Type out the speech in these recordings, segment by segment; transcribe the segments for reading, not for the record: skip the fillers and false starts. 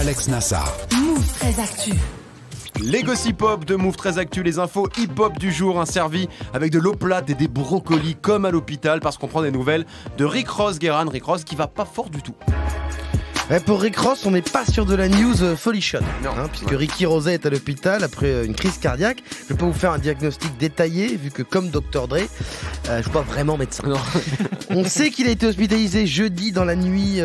Alex Nassar. Move 13 Actu. Les gossip hop de Move 13 Actu, les infos hip-hop du jour, servis avec de l'eau plate et des brocolis comme à l'hôpital parce qu'on prend des nouvelles de Rick Ross, Guérin. Rick Ross qui va pas fort du tout. Pour Rick Ross, on n'est pas sur de la news folichonne, puisque Ouais. Ricky Rosé est à l'hôpital après une crise cardiaque. Je vais pas vous faire un diagnostic détaillé, vu que comme Dr Dre, je suis pas vraiment médecin. Non. On sait qu'il a été hospitalisé jeudi dans la nuit,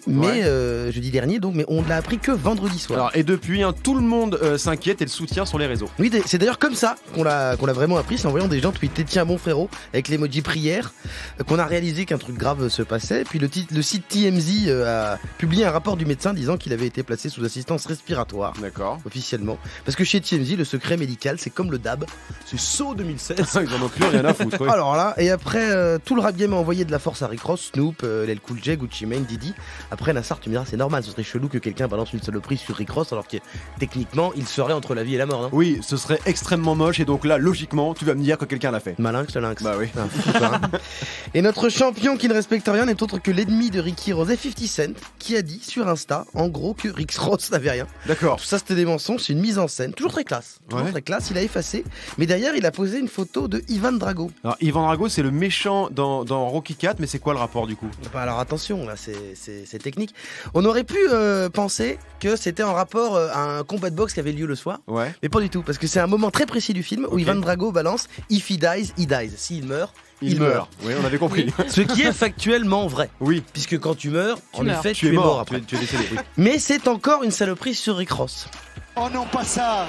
mais jeudi dernier, donc, mais on l'a appris que vendredi soir. Alors, et depuis, tout le monde s'inquiète et le soutient sur les réseaux. Oui, c'est d'ailleurs comme ça qu'on l'a vraiment appris, c'est en voyant des gens tweeter tiens mon frérot avec l'emoji prière qu'on a réalisé qu'un truc grave se passait. Puis le site TMZ a publié un rapport du médecin disant qu'il avait été placé sous assistance respiratoire. D'accord. Officiellement. Parce que chez TMZ, le secret médical, c'est comme le DAB, c'est saut 2016. Ils en ont plus rien à foutre. Ouais. Alors là, et après, tout le rap game a envoyé de la force à Rick Ross, Snoop, LL Cool J, Gucci Mane, Diddy. Après, Nassar, tu me diras, c'est normal, ce serait chelou que quelqu'un balance une saloperie sur Rick Ross alors que techniquement, il serait entre la vie et la mort, non? Oui, ce serait extrêmement moche et donc là, logiquement, tu vas me dire que quelqu'un l'a fait. Malinx, le lynx. Bah oui. Ah, fou, quoi, hein. Et notre champion qui ne respecte rien n'est autre que l'ennemi de Ricky Rosé, 50 Cent, qui a dit sur Insta, en gros, que Rick Ross n'avait rien. D'accord. Tout ça, c'était des mensonges, c'est une mise en scène, toujours très classe. Toujours Ouais. très classe, il a effacé. Mais derrière, il a posé une photo de Ivan Drago. Alors, Ivan Drago, c'est le méchant dans Rocky 4, mais c'est quoi le rapport du coup? Bah alors attention, là, c'est technique. On aurait pu penser que c'était en rapport à un combat de boxe qui avait lieu le soir. Ouais. Mais pas du tout, parce que c'est un moment très précis du film où Ok. Ivan Drago balance If he dies, he dies. S'il meurt, Il meurt. Oui, on avait compris. Ce qui est factuellement vrai. Oui. Puisque quand tu meurs, en meurs. effet, Tu es mort après. Tu es décédé. Oui. Mais c'est encore une saloperie sur Rick Ross. Oh non, pas ça.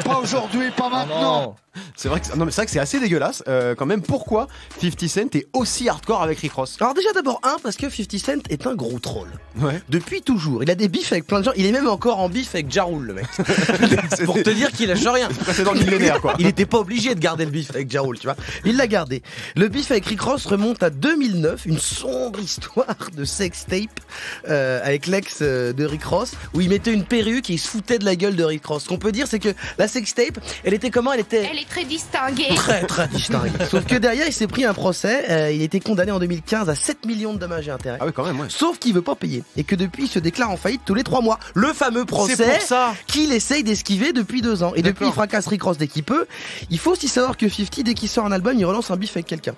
Pas aujourd'hui, pas maintenant. C'est vrai que non, mais c'est vrai que c'est assez dégueulasse quand même. Pourquoi 50 Cent est aussi hardcore avec Rick Ross? Alors déjà d'abord parce que 50 Cent est un gros troll. Ouais. Depuis toujours. Il a des bifs avec plein de gens. Il est même encore en bif avec Ja Rule, le mec. C'est Pour te dire qu'il lâche rien. précédent millénaire quoi. Il était pas obligé de garder le bif avec Ja Rule, tu vois. Il l'a gardé. Le bif avec Rick Ross remonte à 2009, une sombre histoire de sextape avec l'ex de Rick Ross, où il mettait une perruque et il se foutait de la gueule de Rick Ross. Ce qu'on peut dire, c'est que la sextape, elle était comment? Elle était Elle est très distinguée. très distinguée. Sauf que derrière, il s'est pris un procès. Il a été condamné en 2015 à 7 millions de dommages et intérêts. Ah oui quand même ouais. Sauf qu'il veut pas payer et que depuis il se déclare en faillite tous les 3 mois. Le fameux procès C'est pour ça. qu'il essaye d'esquiver depuis 2 ans. Et depuis D'accord. il fracasse Rick Ross dès qu'il peut. Il faut aussi savoir que 50, dès qu'il sort un album, il relance un bif avec quelqu'un.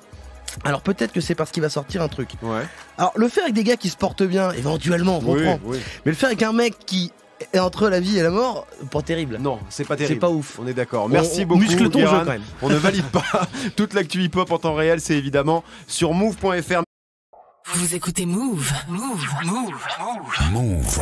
Alors peut-être que c'est parce qu'il va sortir un truc. Ouais. Alors le faire avec des gars qui se portent bien, éventuellement, on Oui, comprend. oui. Mais le faire avec un mec qui est entre la vie et la mort, pas terrible. Non, c'est pas terrible. C'est pas ouf. On est d'accord. Merci beaucoup. Muscle ton jeu Guérin. quand même. On ne valide pas toute l'actu hip-hop en temps réel. C'est évidemment sur move.fr. Vous écoutez Move. Move. Move. Move. Move.